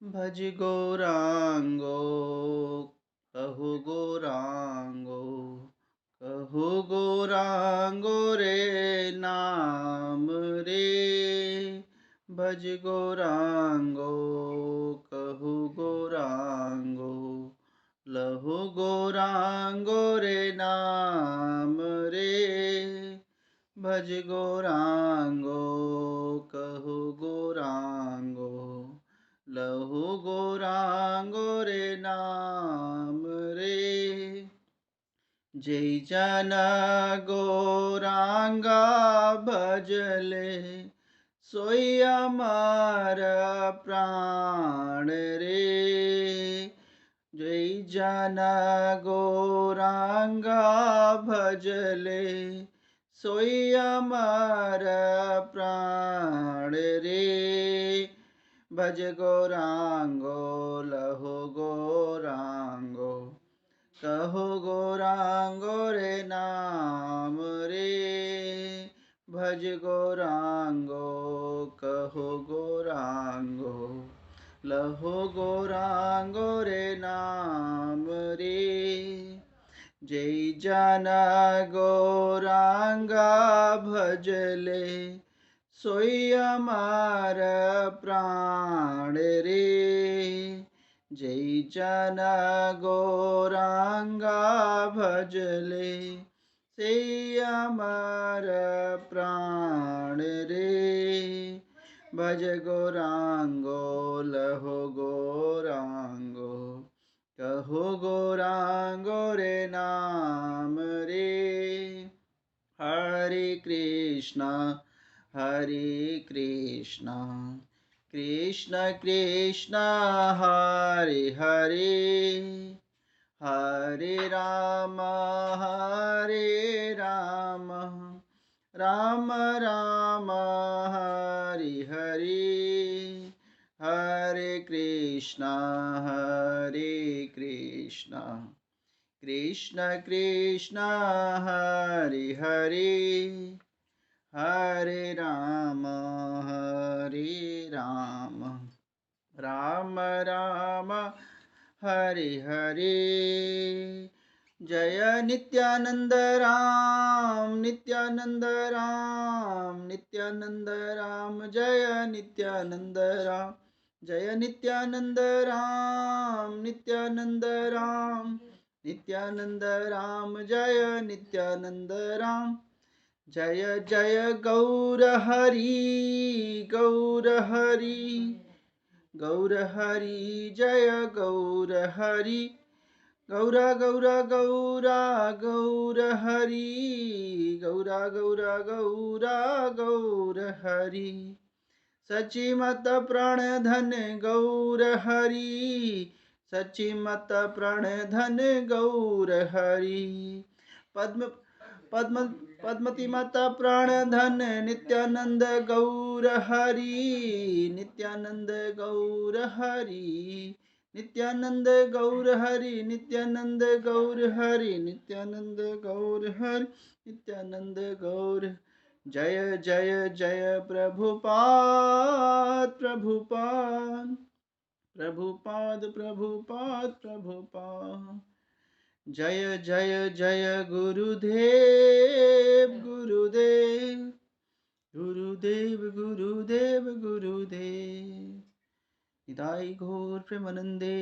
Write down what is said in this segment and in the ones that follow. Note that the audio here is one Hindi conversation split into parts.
भज गौरांगो कहु गौरांगो कहु गौरांगो रे नाम रे भज गौरांगो कहु गौरांगो लहु गौरांगो रे नाम रे भज गौरांगो कहु गौरांगो लहु गौरांगो रे नाम रे जय जन गौरांगा भजले सोई अमर प्राण रे जय जन गौरांगा भजले सोई अमर प्राण रे भज गौरांगो लहु गौरांगो कहु गौरांगो रे नाम रे भज गौरांगो कहु गौरांगो लहु गौरांगो रे नाम रे जय जन गौरांगा भजले सोई अमर प्राण रे जय जन गौरांगा भजले से अमर प्राण रे भज गौरांगो लहु गौरांगो कहु गौरांगो रे नाम रे हरे कृष्णा कृष्ण कृष्ण हरे हरे हरे राम राम राम हरे हरे हरे कृष्ण कृष्ण कृष्ण हरे हरे हरे राम राम राम हरे हरे जय नित्यानंद राम नित्यानंद राम नित्यानंद राम जय नित्यानंद राम जय नित्यानंद राम नित्यानंद राम नित्यानंद राम जय नित्यानंद राम जय जय गौर हरि गौर हरि जय गौर हरि गौर गौर गौर गौर हरि गौर गौर गौर गौर हरि सची मत प्रण धन गौर हरि सची मत प्रण धन गौर हरि पद्म पद्म पद्मति माता प्राण धन नित्यानंद गौर हरि नित्यानंद गौर हरि नित्यानंद गौर हरि नित्यानंद गौर हरि नित्यानंद गौर हरि नित्यानंद गौर जय जय जय प्रभुपाद प्रभुपाद प्रभुपाद प्रभुपाद प्रभुपाद जय जय जय गुरुदेव गुरुदेव गुरुदेव गुरुदेव गुरुदेव निताई घोर प्रेमानंदे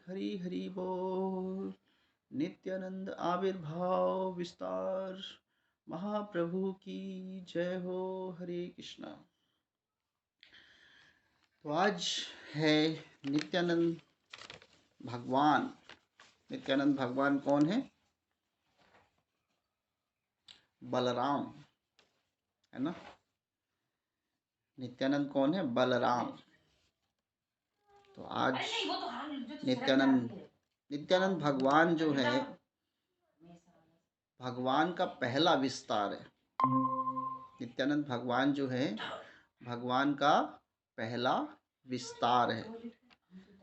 हरि हरि बोल नित्यानंद आविर्भाव विस्तार महाप्रभु की जय हो। हरे कृष्णा। तो आज है नित्यानंद भगवान। नित्यानंद भगवान कौन है? बलराम, है ना। नित्यानंद कौन है? बलराम। तो आज नित्यानंद भगवान जो है, भगवान का पहला विस्तार है। नित्यानंद भगवान जो है, भगवान का पहला विस्तार है,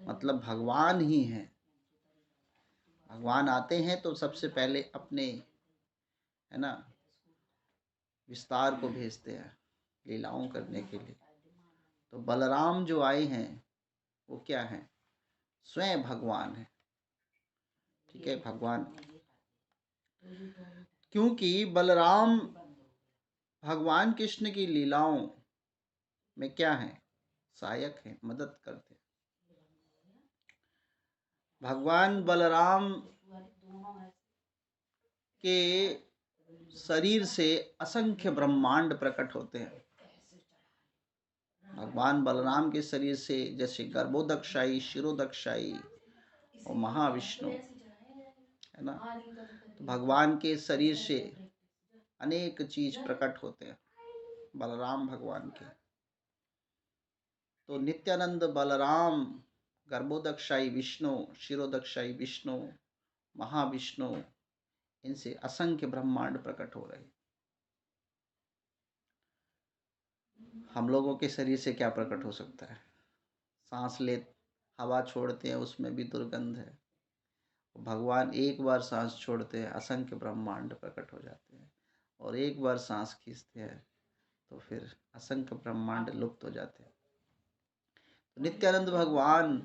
मतलब भगवान ही है। भगवान आते हैं तो सबसे पहले अपने, है ना, विस्तार को भेजते हैं लीलाओं करने के लिए। तो बलराम जो आए हैं वो क्या है? स्वयं भगवान है। ठीक है, भगवान। क्योंकि बलराम भगवान कृष्ण की लीलाओं में क्या है? सहायक है, मदद करते हैं। भगवान बलराम के शरीर से असंख्य ब्रह्मांड प्रकट होते हैं। भगवान बलराम के शरीर से जैसे गर्भोदकशायी, शिरोदकशायी और महाविष्णु है ना, तो भगवान के शरीर से अनेक चीज प्रकट होते हैं बलराम भगवान के। तो नित्यानंद बलराम, गर्भोदकशायी विष्णु, शिरोदकशायी विष्णु, महाविष्णु, इनसे असंख्य ब्रह्मांड प्रकट हो रहे। हम लोगों के शरीर से क्या प्रकट हो सकता है? सांस ले, हवा छोड़ते हैं, उसमें भी दुर्गंध है। भगवान एक बार सांस छोड़ते हैं, असंख्य ब्रह्मांड प्रकट हो जाते हैं, और एक बार सांस खींचते हैं तो फिर असंख्य ब्रह्मांड लुप्त हो जाते हैं। तो नित्यानंद भगवान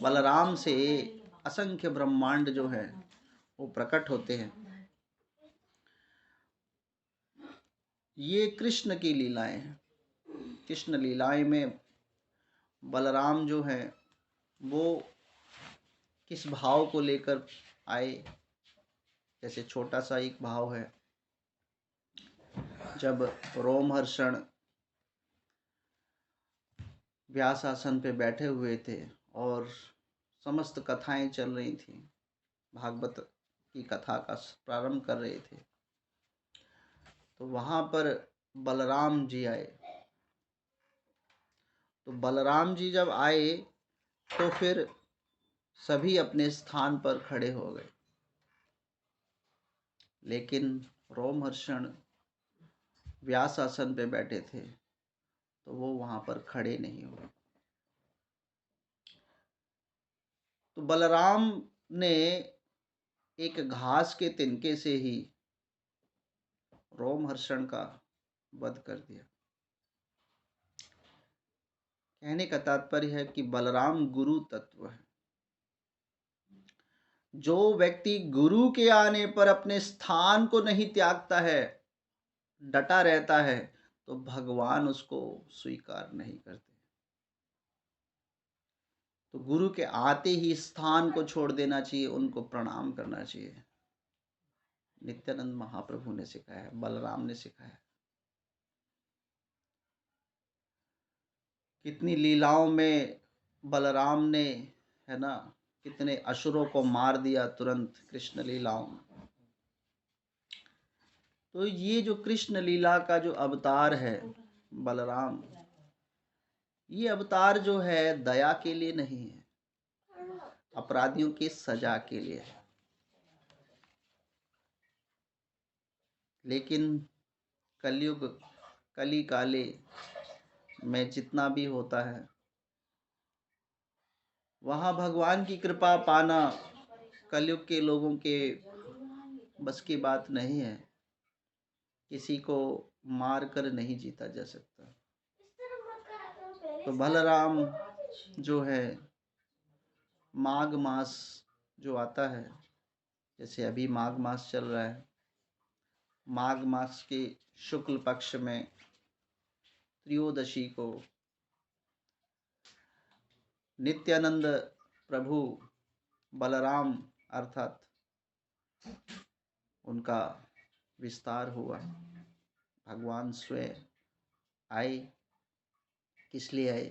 बलराम से असंख्य ब्रह्मांड जो है वो प्रकट होते हैं। ये कृष्ण की लीलाएं हैं। कृष्ण लीलाएं में बलराम जो है वो किस भाव को लेकर आए? जैसे छोटा सा एक भाव है, जब रोमहर्षण व्यास आसन पे बैठे हुए थे और समस्त कथाएं चल रही थी, भागवत की कथा का प्रारंभ कर रहे थे, तो वहां पर बलराम जी आए। तो बलराम जी जब आए तो फिर सभी अपने स्थान पर खड़े हो गए, लेकिन रोमहर्षण व्यास आसन पे बैठे थे तो वो वहां पर खड़े नहीं हुए। तो बलराम ने एक घास के तिनके से ही रोमहर्षण का वध कर दिया। कहने का तात्पर्य है कि बलराम गुरु तत्व है। जो व्यक्ति गुरु के आने पर अपने स्थान को नहीं त्यागता है, डटा रहता है, तो भगवान उसको स्वीकार नहीं करते। तो गुरु के आते ही स्थान को छोड़ देना चाहिए, उनको प्रणाम करना चाहिए। नित्यानंद महाप्रभु ने सिखाया है, बलराम ने सिखाया। कितनी लीलाओं में बलराम ने, है ना, कितने असुरों को मार दिया तुरंत कृष्ण लीलाओं में। तो ये जो कृष्ण लीला का जो अवतार है बलराम, ये अवतार जो है दया के लिए नहीं है, अपराधियों की सजा के लिए है। लेकिन कलयुग, कली काले में जितना भी होता है, वहाँ भगवान की कृपा पाना कलयुग के लोगों के बस की बात नहीं है। किसी को मार कर नहीं जीता जा सकता। तो बलराम जो है, माघ मास जो आता है, जैसे अभी माघ मास चल रहा है, माघ मास के शुक्ल पक्ष में त्रयोदशी को नित्यानंद प्रभु बलराम अर्थात उनका विस्तार हुआ। भगवान स्वयं आए। किस लिए आए?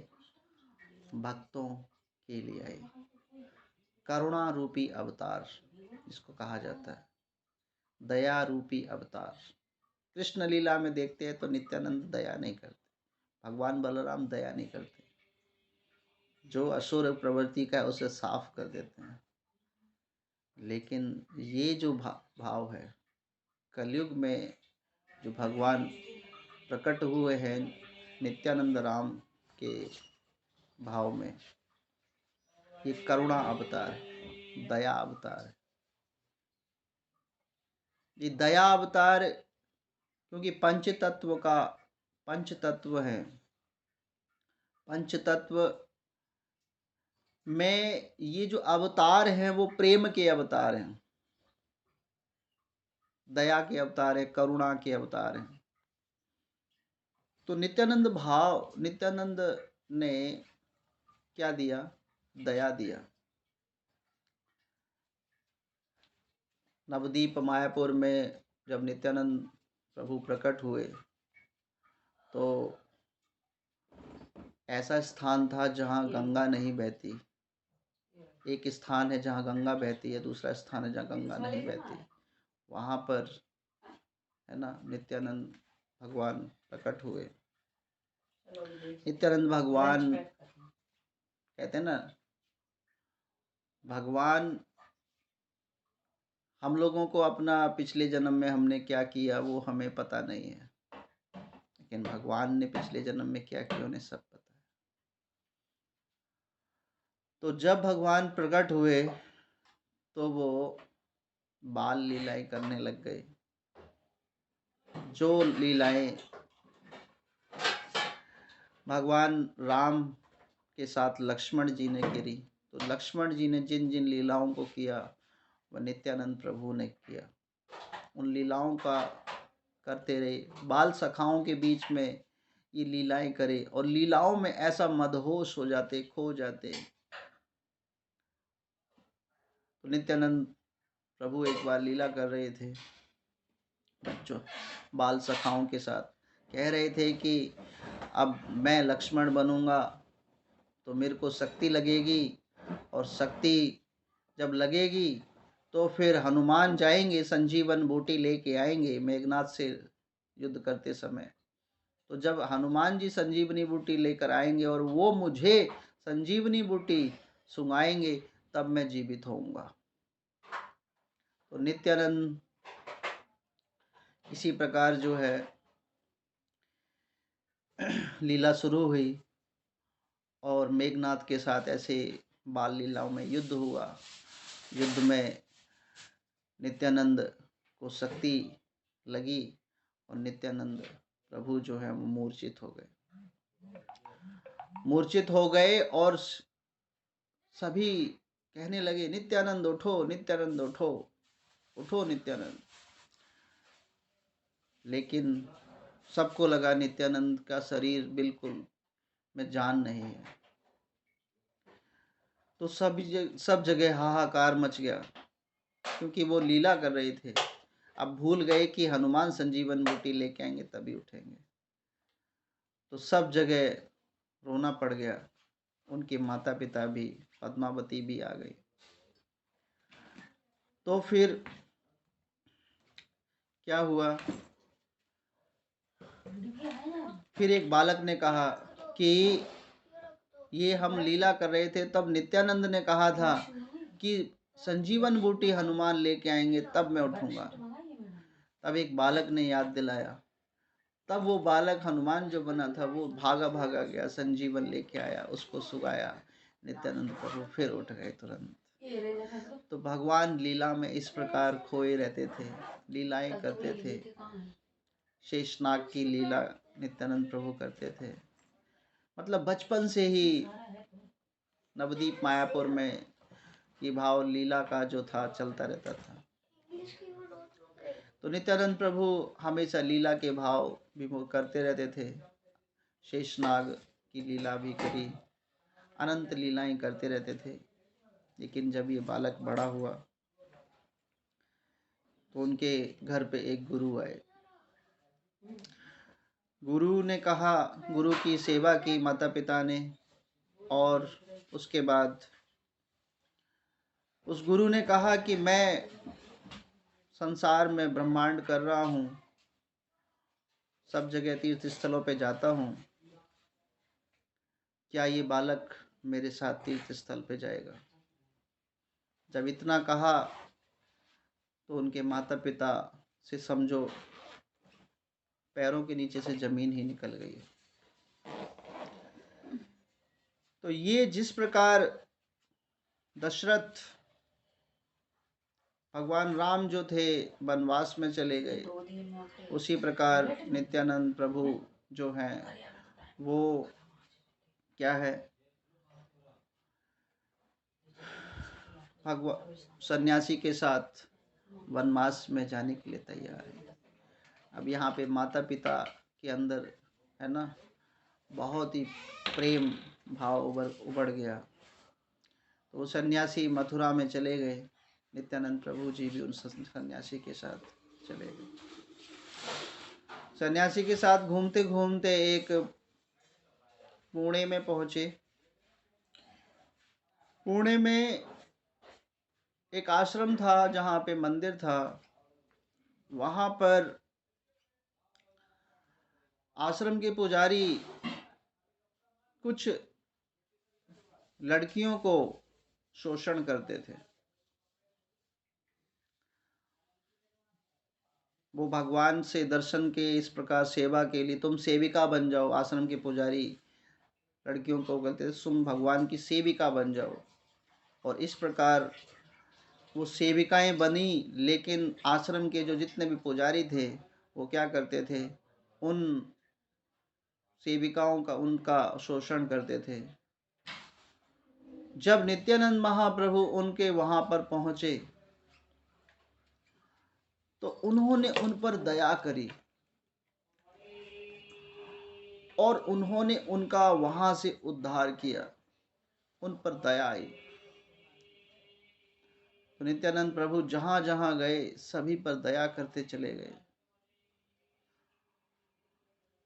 भक्तों के लिए आए। करुणा रूपी अवतार इसको कहा जाता है, दया रूपी अवतार। कृष्ण लीला में देखते हैं तो नित्यानंद दया नहीं करते, भगवान बलराम दया नहीं करते। जो असुर प्रवृत्ति का है उसे साफ कर देते हैं। लेकिन ये जो भाव है, कलयुग में जो भगवान प्रकट हुए हैं नित्यानंद राम के भाव में, ये करुणा अवतार है, दया अवतार है। ये दया अवतार क्योंकि पंच तत्व का, पंच तत्व है, पंच तत्व में ये जो अवतार हैं वो प्रेम के अवतार हैं, दया के अवतार है, करुणा के अवतार हैं। तो नित्यानंद ने क्या दिया? दया दिया। नवदीप मायापुर में जब नित्यानंद प्रभु प्रकट हुए तो ऐसा स्थान था जहाँ गंगा नहीं बहती। एक स्थान है जहाँ गंगा बहती है, दूसरा स्थान है जहाँ गंगा नहीं बहती। वहाँ पर है ना नित्यानंद भगवान प्रकट हुए। नित्यानंद भगवान कहते हैं ना, भगवान हम लोगों को अपना पिछले जन्म में हमने क्या किया वो हमें पता नहीं है, लेकिन भगवान ने पिछले जन्म में क्या किया उन्हें सब पता है। तो जब भगवान प्रकट हुए तो वो बाल लीलाएं करने लग गए। जो लीलाएं भगवान राम के साथ लक्ष्मण जी ने करी, तो लक्ष्मण जी ने जिन जिन लीलाओं को किया वह नित्यानंद प्रभु ने किया। उन लीलाओं का करते रहे, बाल सखाओं के बीच में ये लीलाएं करे और लीलाओं में ऐसा मदहोश हो जाते, खो जाते। तो नित्यानंद प्रभु एक बार लीला कर रहे थे बच्चों बाल सखाओं के साथ, कह रहे थे कि अब मैं लक्ष्मण बनूंगा तो मेरे को शक्ति लगेगी, और शक्ति जब लगेगी तो फिर हनुमान जाएंगे संजीवन बूटी लेके आएंगे मेघनाथ से युद्ध करते समय। तो जब हनुमान जी संजीवनी बूटी लेकर आएंगे और वो मुझे संजीवनी बूटी सुंघाएंगे तब मैं जीवित होऊंगा। तो नित्यानंद इसी प्रकार जो है लीला शुरू हुई और मेघनाथ के साथ ऐसे बाल लीलाओं में युद्ध हुआ। युद्ध में नित्यानंद को शक्ति लगी और नित्यानंद प्रभु जो है वो मूर्छित हो गए और सभी कहने लगे नित्यानंद उठो, नित्यानंद उठो, उठो नित्यानंद। लेकिन सबको लगा नित्यानंद का शरीर बिल्कुल में जान नहीं है। तो सब जगह हाहाकार मच गया, क्योंकि वो लीला कर रहे थे। अब भूल गए कि हनुमान संजीवन बूटी लेके आएंगे तभी उठेंगे। तो सब जगह रोना पड़ गया। उनके माता पिता भी, पद्मावती भी आ गई। तो फिर क्या हुआ? फिर एक बालक ने कहा कि ये हम लीला कर रहे थे, तब नित्यानंद ने कहा था कि संजीवन बूटी हनुमान लेके आएंगे तब मैं उठूंगा। तब एक बालक ने याद दिलाया। तब वो बालक हनुमान जो बना था वो भागा गया, संजीवन लेके आया, उसको सुगाया। नित्यानंद प्रभु फिर उठ गए तुरंत। तो भगवान लीला में इस प्रकार खोए रहते थे, लीलाएं करते थे। शेषनाग की लीला नित्यानंद प्रभु करते थे। मतलब बचपन से ही नवदीप मायापुर में ये भाव लीला का जो था चलता रहता था। तो नित्यानंद प्रभु हमेशा लीला के भाव भी करते रहते थे। शेषनाग की लीला भी करी, अनंत लीलाएं करते रहते थे। लेकिन जब ये बालक बड़ा हुआ तो उनके घर पे एक गुरु आए। गुरु ने कहा, गुरु की सेवा की माता पिता ने, और उसके बाद उस गुरु ने कहा कि मैं संसार में ब्रह्मांड कर रहा हूँ, सब जगह तीर्थ स्थलों पे जाता हूँ, क्या ये बालक मेरे साथ तीर्थ स्थल पे जाएगा? जब इतना कहा तो उनके माता पिता से समझो पैरों के नीचे से जमीन ही निकल गई। तो ये जिस प्रकार दशरथ भगवान राम जो थे वनवास में चले गए, उसी प्रकार नित्यानंद प्रभु जो हैं वो क्या है भगवान सन्यासी के साथ वनवास में जाने के लिए तैयार है। अब यहाँ पे माता पिता के अंदर है ना बहुत ही प्रेम भाव उबड़ गया। तो वो सन्यासी मथुरा में चले गए। नित्यानंद प्रभु जी भी उन सन्यासी के साथ चले गए। सन्यासी के साथ घूमते घूमते एक पुणे में पहुंचे। पुणे में एक आश्रम था जहाँ पे मंदिर था। वहाँ पर आश्रम के पुजारी कुछ लड़कियों को शोषण करते थे। वो भगवान से दर्शन के इस प्रकार सेवा के लिए, तुम सेविका बन जाओ। आश्रम के पुजारी लड़कियों को कहते थे तुम भगवान की सेविका बन जाओ। और इस प्रकार वो सेविकाएं बनी। लेकिन आश्रम के जो जितने भी पुजारी थे वो क्या करते थे, उन सेविकाओं का उनका शोषण करते थे। जब नित्यानंद महाप्रभु उनके वहां पर पहुंचे तो उन्होंने उन पर दया करी और उन्होंने उनका वहां से उद्धार किया। उन पर दया आई। तो नित्यानंद प्रभु जहां जहां गए सभी पर दया करते चले गए,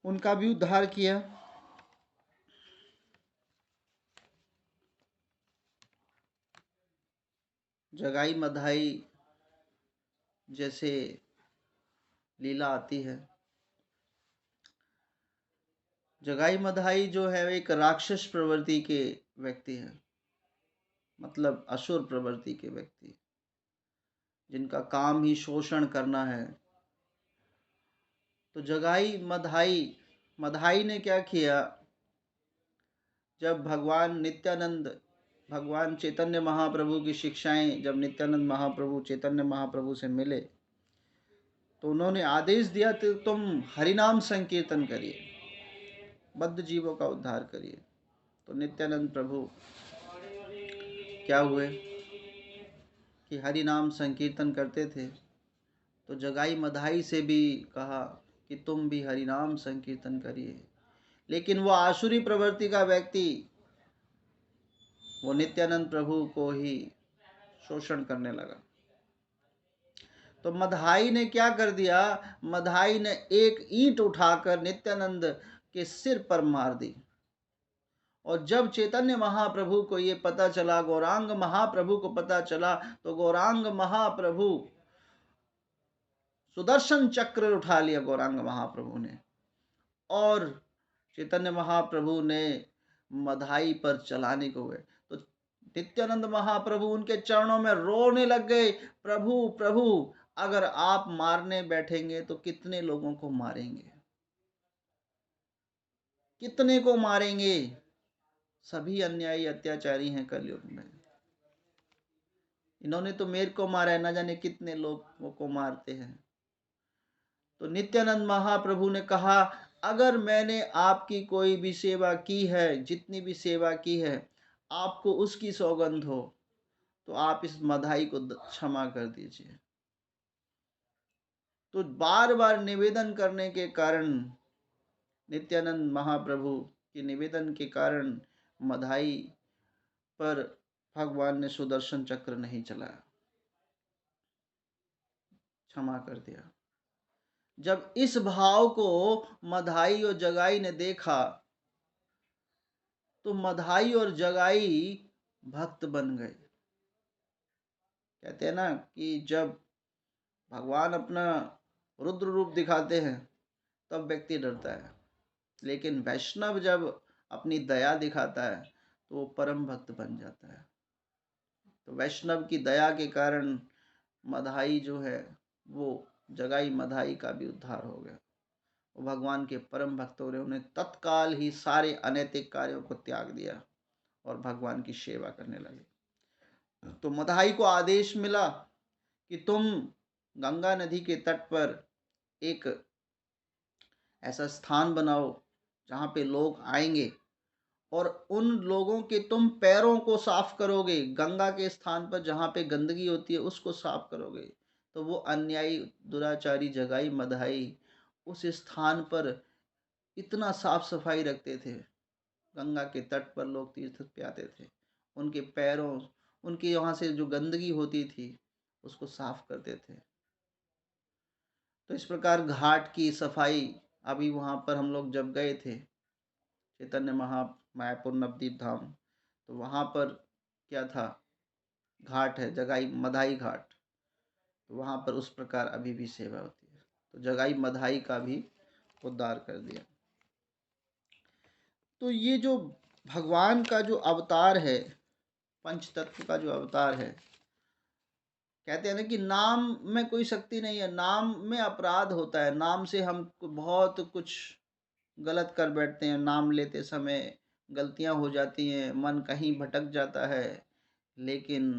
उनका भी उद्धार किया। जगाई मधाई जैसे लीला आती है। जगाई मधाई जो है एक राक्षस प्रवृत्ति के व्यक्ति हैं, मतलब असुर प्रवृत्ति के व्यक्ति जिनका काम ही शोषण करना है। तो जगाई मधाई ने क्या किया, जब भगवान चैतन्य महाप्रभु की शिक्षाएं जब नित्यानंद महाप्रभु चैतन्य महाप्रभु से मिले तो उन्होंने आदेश दिया कि तुम हरिनाम संकीर्तन करिए, बद्ध जीवों का उद्धार करिए। तो नित्यानंद प्रभु क्या हुए कि हरि नाम संकीर्तन करते थे। तो जगाई मधाई से भी कहा कि तुम भी हरि नाम संकीर्तन करिए। लेकिन वो आसुरी प्रवृत्ति का व्यक्ति वो नित्यानंद प्रभु को ही शोषण करने लगा। तो मधाई ने क्या कर दिया, मधाई ने एक ईंट उठाकर नित्यानंद के सिर पर मार दी। और जब चैतन्य महाप्रभु को ये पता चला, गौरांग महाप्रभु को पता चला, तो गौरांग महाप्रभु सुदर्शन चक्र उठा लिया गौरांग महाप्रभु ने, और चैतन्य महाप्रभु ने मधाई पर चलाने को हुए। तो नित्यानंद महाप्रभु उनके चरणों में रोने लग गए, प्रभु प्रभु अगर आप मारने बैठेंगे तो कितने लोगों को मारेंगे, कितने को मारेंगे। सभी अन्यायी अत्याचारी हैं कलयुग में। इन्होंने तो मेरे को मारा है, ना जाने कितने लोगों को मारते हैं। तो नित्यानंद महाप्रभु ने कहा, अगर मैंने आपकी कोई भी सेवा की है, जितनी भी सेवा की है, आपको उसकी सौगंध हो तो आप इस मधाई को क्षमा कर दीजिए। तो बार बार निवेदन करने के कारण, नित्यानंद महाप्रभु के निवेदन के कारण मधाई पर भगवान ने सुदर्शन चक्र नहीं चलाया, क्षमा कर दिया। जब इस भाव को मधाई और जगाई ने देखा तो मधाई और जगाई भक्त बन गए। कहते हैं ना कि जब भगवान अपना रुद्र रूप दिखाते हैं तब व्यक्ति डरता है, लेकिन वैष्णव जब अपनी दया दिखाता है तो वो परम भक्त बन जाता है। तो वैष्णव की दया के कारण मधाई जो है वो जगाई मधाई का भी उद्धार हो गया। वो भगवान के परम भक्तों ने उन्हें तत्काल ही सारे अनैतिक कार्यों को त्याग दिया और भगवान की सेवा करने लगे। तो मधाई को आदेश मिला कि तुम गंगा नदी के तट पर एक ऐसा स्थान बनाओ जहाँ पे लोग आएंगे और उन लोगों के तुम पैरों को साफ करोगे, गंगा के स्थान पर जहाँ पे गंदगी होती है उसको साफ करोगे। तो वो अन्यायी, दुराचारी, जगाई, मधाई उस स्थान पर इतना साफ सफाई रखते थे। गंगा के तट पर लोग तीर्थ पे आते थे, उनके पैरों, उनके वहाँ से जो गंदगी होती थी उसको साफ करते थे। तो इस प्रकार घाट की सफाई, अभी वहाँ पर हम लोग जब गए थे चैतन्य मायापुर नवदीप धाम, तो वहाँ पर क्या था, घाट है जगाई मधाई घाट, तो वहाँ पर उस प्रकार अभी भी सेवा होती है। तो जगाई मधाई का भी उद्धार कर दिया। तो ये जो भगवान का जो अवतार है, पंच तत्व का जो अवतार है, कहते हैं ना कि नाम में कोई शक्ति नहीं है, नाम में अपराध होता है, नाम से हम बहुत कुछ गलत कर बैठते हैं, नाम लेते समय गलतियां हो जाती हैं, मन कहीं भटक जाता है। लेकिन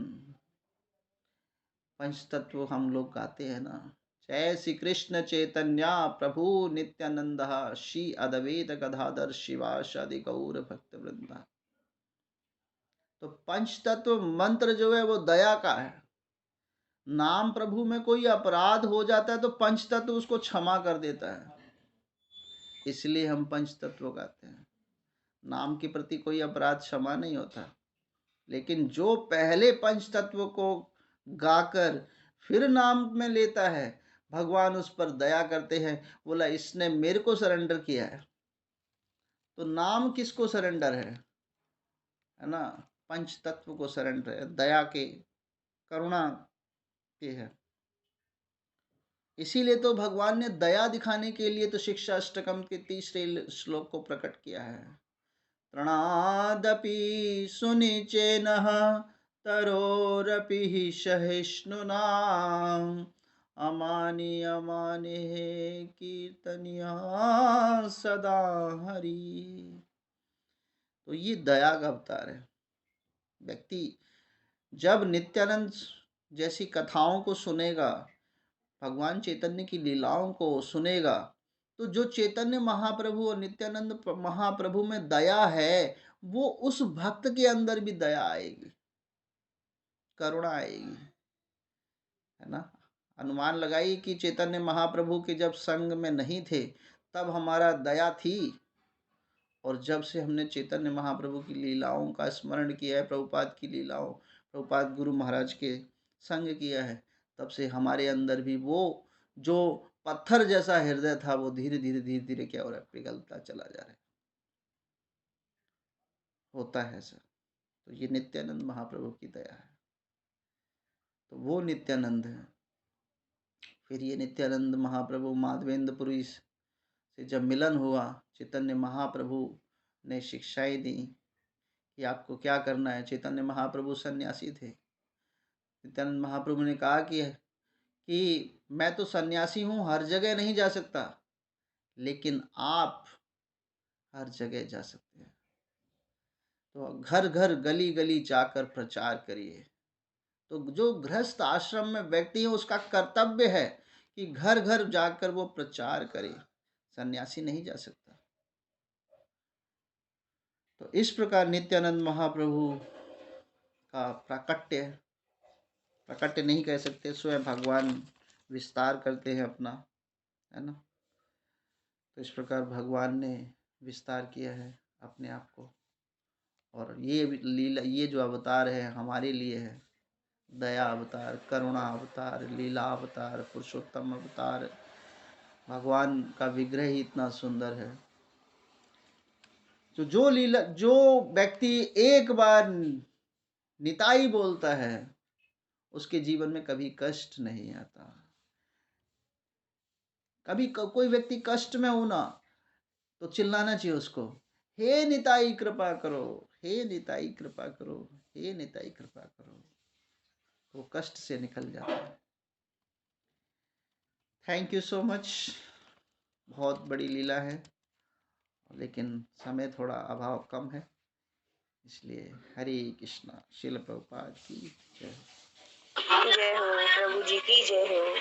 पंच तत्व हम लोग गाते हैं ना, जय श्री कृष्ण चैतन्य प्रभु नित्यानंद श्री अद्वैत गदाधर शिवासादि गौर भक्त वृंदा। तो पंच तत्व मंत्र जो है वो दया का है। नाम प्रभु में कोई अपराध हो जाता है तो पंच तत्व उसको क्षमा कर देता है, इसलिए हम पंच तत्व गाते हैं। नाम के प्रति कोई अपराध क्षमा नहीं होता, लेकिन जो पहले पंच तत्व को गाकर फिर नाम में लेता है, भगवान उस पर दया करते हैं, बोला इसने मेरे को सरेंडर किया है। तो नाम किसको सरेंडर है ना, पंच तत्व को सरेंडर है, दया के, करुणा के है। इसीलिए तो भगवान ने दया दिखाने के लिए तो शिक्षा अष्टकम के तीसरे श्लोक को प्रकट किया है। त्रणादपि सुनिचेनः तरोरपि सहिष्णुना अमानि अमानि कीर्तनिया सदा हरि। तो ये दया का अवतार है। व्यक्ति जब नित्यानंद जैसी कथाओं को सुनेगा, भगवान चैतन्य की लीलाओं को सुनेगा, तो जो चैतन्य महाप्रभु और नित्यानंद महाप्रभु में दया है, वो उस भक्त के अंदर भी दया आएगी, करुणा आएगी, है ना। अनुमान लगाइए कि चैतन्य महाप्रभु के जब संग में नहीं थे तब हमारा दया थी, और जब से हमने चैतन्य महाप्रभु की लीलाओं का स्मरण किया है, प्रभुपाद की लीलाओं, प्रभुपाद गुरु महाराज के संग किया है, तब से हमारे अंदर भी वो जो पत्थर जैसा हृदय था वो धीरे धीरे धीरे धीरे क्या हो रहा है, पिघलता चला जा रहा है। होता है सर। तो ये नित्यानंद महाप्रभु की दया है। तो वो नित्यानंद है। फिर ये नित्यानंद महाप्रभु माधवेंद्रपुरी से जब मिलन हुआ, चैतन्य महाप्रभु ने शिक्षाएं दी कि आपको क्या करना है। चैतन्य महाप्रभु सन्यासी थे। नित्यानंद महाप्रभु ने कहा कि मैं तो सन्यासी हूँ, हर जगह नहीं जा सकता, लेकिन आप हर जगह जा सकते हैं। तो घर घर गली गली जाकर प्रचार करिए। तो जो गृहस्थ आश्रम में व्यक्ति है उसका कर्तव्य है कि घर घर जाकर वो प्रचार करे, सन्यासी नहीं जा सकता। तो इस प्रकार नित्यानंद महाप्रभु का प्राकट्य नहीं कह सकते, स्वयं भगवान विस्तार करते हैं अपना, है ना। तो इस प्रकार भगवान ने विस्तार किया है अपने आप को, और ये लीला, ये जो अवतार है हमारे लिए है। दया अवतार, करुणा अवतार, लीला अवतार, पुरुषोत्तम अवतार। भगवान का विग्रह ही इतना सुंदर है। तो जो व्यक्ति एक बार निताई बोलता है उसके जीवन में कभी कष्ट नहीं आता। कभी कोई व्यक्ति कष्ट में हो ना, तो चिल्लाना चाहिए उसको, हे निताई कृपा करो, हे निताई कृपा करो, हे निताई कृपा करो। वो कष्ट से निकल जाता है। Thank you so much. बहुत बड़ी लीला है, लेकिन समय थोड़ा अभाव कम है, इसलिए हरे कृष्णा। श्रील प्रभुपाद की जय। जय हो प्रभु जी की जय हो।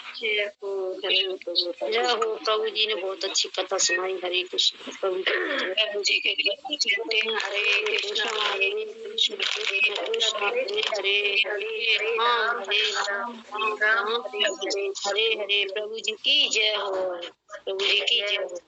जय हो प्रभु जी ने बहुत अच्छी कथा सुनाई। हरे कृष्ण। प्रभु जी के कहते हैं हरे कृष्ण हरे कृष्ण कृष्ण हरे हरे हरे राम राम राम हरे हरे। प्रभु जी की जय हो। प्रभु जी की जय हो।